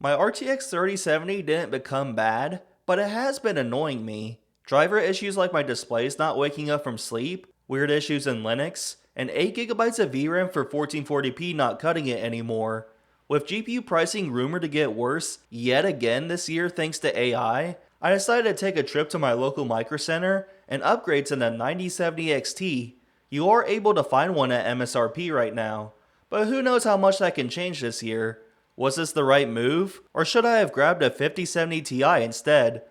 My RTX 3070 didn't become bad, but it has been annoying me. Driver issues like my displays not waking up from sleep, weird issues in Linux, and 8GB of VRAM for 1440p not cutting it anymore. With GPU pricing rumored to get worse yet again this year thanks to AI, I decided to take a trip to my local micro center and upgrade to the 9070 XT. You are able to find one at MSRP right now, but who knows how much that can change this year. Was this the right move, or should I have grabbed a 5070 Ti instead?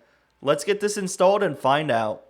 Let's get this installed and find out.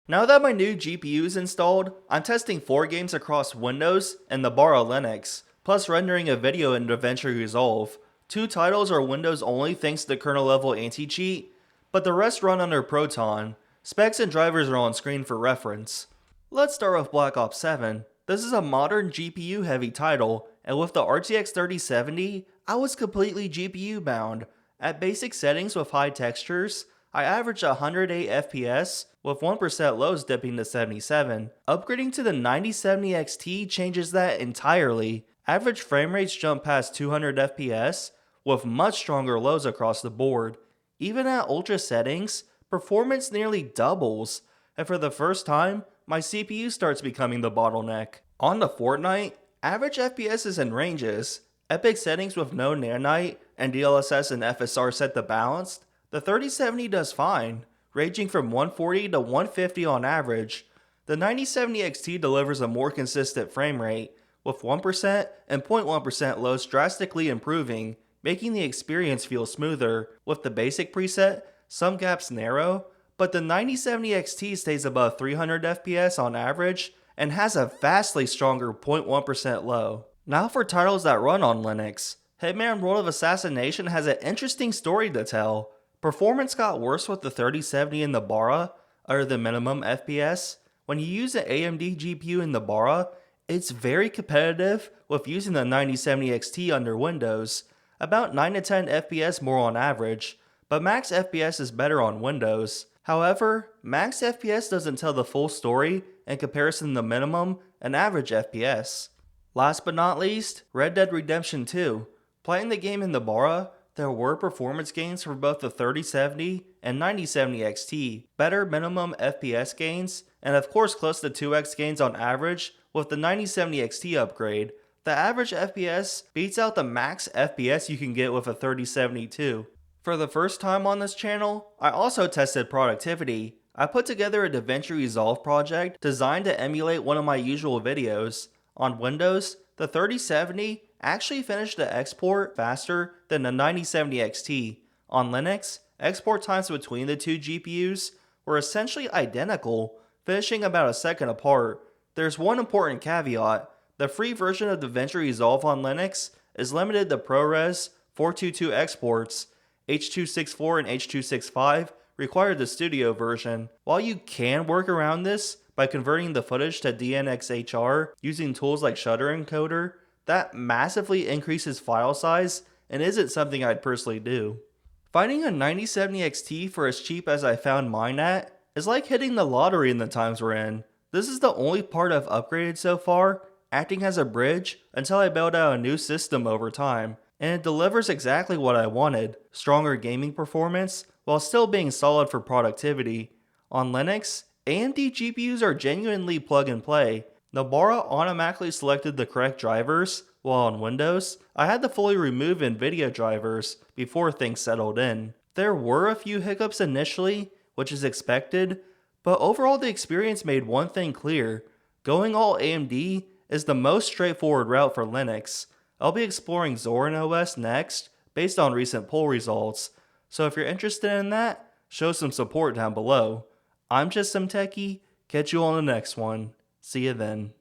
Now that my new GPU is installed, I'm testing 4 games across Windows and the Bara Linux, plus rendering a video in DaVinci Resolve. 2 titles are Windows only thanks to the kernel level anti-cheat, but the rest run under Proton. Specs and drivers are on screen for reference. Let's start with Black Ops 7. This is a modern GPU heavy title, and with the RTX 3070, I was completely GPU bound. At basic settings with high textures, I averaged 108 FPS, with 1% lows dipping to 77. Upgrading to the 9070 XT changes that entirely. Average frame rates jump past 200 FPS, with much stronger lows across the board. Even at ultra settings, performance nearly doubles, and for the first time, my CPU starts becoming the bottleneck. On to Fortnite, average FPS is in ranges. Epic settings with no nanite and DLSS and FSR set to balanced, the 3070 does fine, ranging from 140 to 150 on average. The 9070 XT delivers a more consistent frame rate, with 1% and 0.1% lows drastically improving, making the experience feel smoother. With the basic preset, some gaps narrow, but the 9070 XT stays above 300 FPS on average and has a vastly stronger 0.1% low. Now for titles that run on Linux. Hitman World of Assassination has an interesting story to tell. Performance got worse with the 3070 in the Bara, other than minimum FPS. When you use an AMD GPU in the Bara, it's very competitive with using the 9070 XT under Windows, about 9 to 10 FPS more on average, but max FPS is better on Windows. However, max FPS doesn't tell the full story in comparison to minimum and average FPS. Last but not least, Red Dead Redemption 2. Playing the game in the Bara, there were performance gains for both the 3070 and 9070 XT, better minimum FPS gains, and of course close to 2x gains on average with the 9070 XT upgrade. The average FPS beats out the max FPS you can get with a 3070 too. For the first time on this channel, I also tested productivity. I put together a DaVinci Resolve project designed to emulate one of my usual videos. On Windows, the 3070 actually finished the export faster than the 9070 XT. On Linux, export times between the two GPUs were essentially identical, finishing about a second apart. There's one important caveat. The free version of DaVinci Resolve on Linux is limited to ProRes 422 exports. H.264 and H.265 require the studio version. While you can work around this by converting the footage to DNxHR using tools like Shutter Encoder, that massively increases file size and isn't something I'd personally do. Finding a 9070 XT for as cheap as I found mine at is like hitting the lottery in the times we're in. This is the only part I've upgraded so far, acting as a bridge until I build out a new system over time, and it delivers exactly what I wanted, stronger gaming performance while still being solid for productivity. On Linux, AMD GPUs are genuinely plug and play. The Bara automatically selected the correct drivers, while on Windows, I had to fully remove NVIDIA drivers before things settled in. There were a few hiccups initially, which is expected, but overall the experience made one thing clear: going all AMD is the most straightforward route for Linux. I'll be exploring Zorin OS next, based on recent poll results, so if you're interested in that, show some support down below. I'm JustSomeTechie, catch you on the next one. See you then.